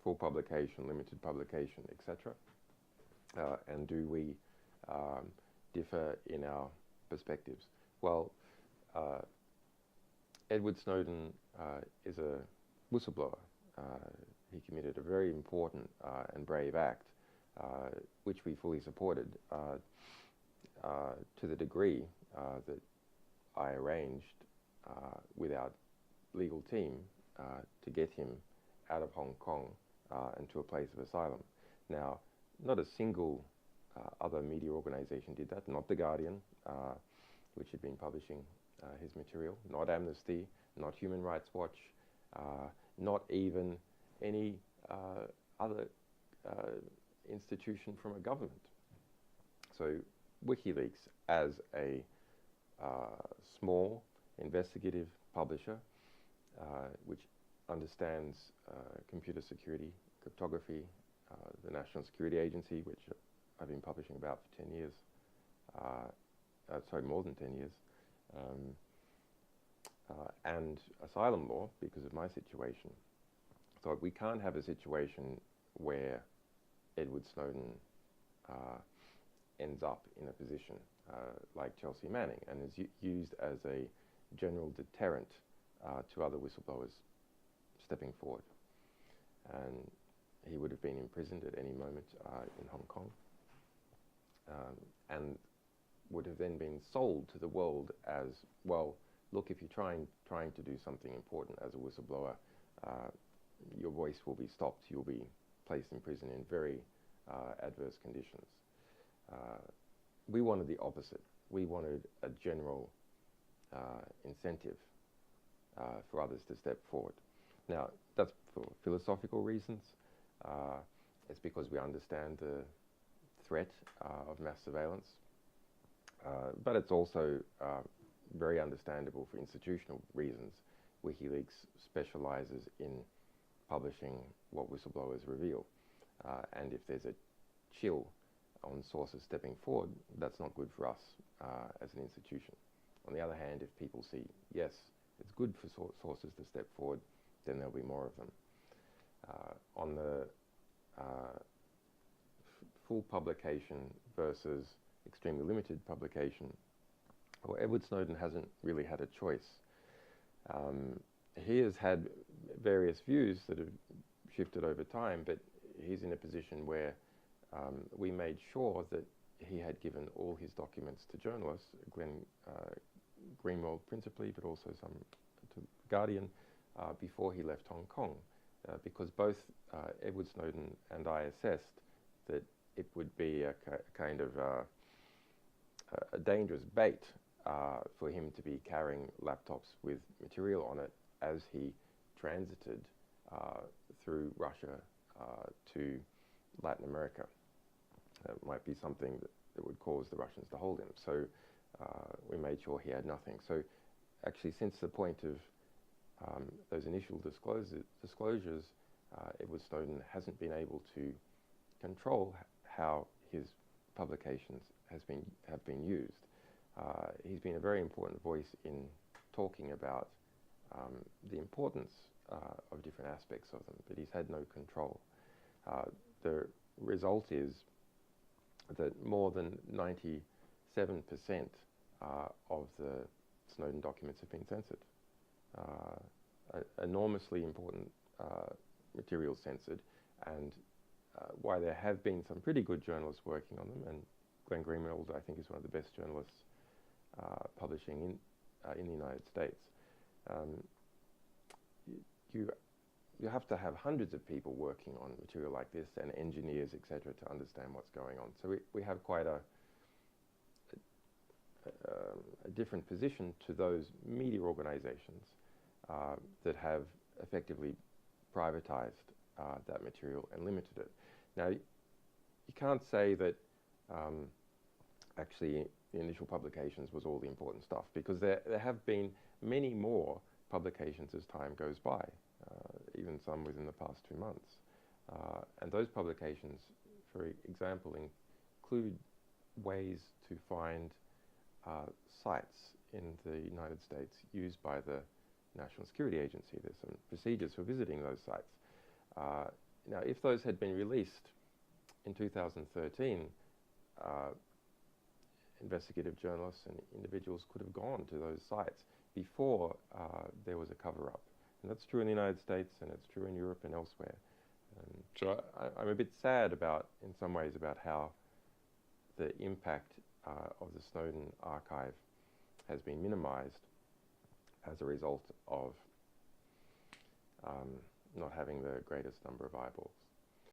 full publication, limited publication, etc.? And do we differ in our perspectives? Well, Edward Snowden is a whistleblower. He committed a very important and brave act, which we fully supported to the degree that I arranged with our legal team to get him out of Hong Kong and to a place of asylum. Now, not a single other media organization did that, not The Guardian, which had been publishing his material, not Amnesty, not Human Rights Watch, not even any other institution from a government. So WikiLeaks, as a small investigative publisher, which understands computer security, cryptography, the National Security Agency, which I've been publishing about for 10 years, sorry, more than 10 years, and asylum law because of my situation. So we can't have a situation where Edward Snowden ends up in a position like Chelsea Manning and is used as a general deterrent to other whistleblowers stepping forward. And he would have been imprisoned at any moment in Hong Kong, and would have then been sold to the world as, well, look, if you're trying to do something important as a whistleblower, your voice will be stopped, you'll be placed in prison in very adverse conditions. We wanted the opposite. We wanted a general incentive for others to step forward. Now, that's for philosophical reasons. It's because we understand the threat of mass surveillance. But it's also very understandable for institutional reasons. WikiLeaks specializes in publishing what whistleblowers reveal. And if there's a chill on sources stepping forward, that's not good for us as an institution. On the other hand, if people see, yes, it's good for sources to step forward, then there'll be more of them. On the full publication versus extremely limited publication, well, Edward Snowden hasn't really had a choice. He has had various views that have shifted over time, but he's in a position where we made sure that he had given all his documents to journalists, Glenn Greenwald principally, but also some to Guardian, before he left Hong Kong, because both Edward Snowden and I assessed that it would be a kind of a dangerous bait for him to be carrying laptops with material on it as he transited through Russia to Latin America. That might be something that would cause the Russians to hold him. So we made sure he had nothing. So actually, since the point of those initial disclosures, Edward Snowden hasn't been able to control how his publications have been used. He's been a very important voice in talking about the importance of different aspects of them, but he's had no control. The result is that more than 97% of the Snowden documents have been censored. Enormously important material censored, and why there have been some pretty good journalists working on them, and Glenn Greenwald, I think, is one of the best journalists publishing in the United States. You have to have hundreds of people working on material like this, and engineers, etc., to understand what's going on. So we have quite a different position to those media organizations that have effectively privatized that material and limited it. Now, you can't say that actually the initial publications was all the important stuff, because there have been many more publications as time goes by, even some within the past 2 months. And those publications, for example, include ways to find sites in the United States used by the National Security Agency. There's some procedures for visiting those sites. Now, if those had been released in 2013, investigative journalists and individuals could have gone to those sites before there was a cover-up. And that's true in the United States, and it's true in Europe and elsewhere. So I'm a bit sad about, in some ways, about how the impact of the Snowden archive has been minimized as a result of not having the greatest number of eyeballs.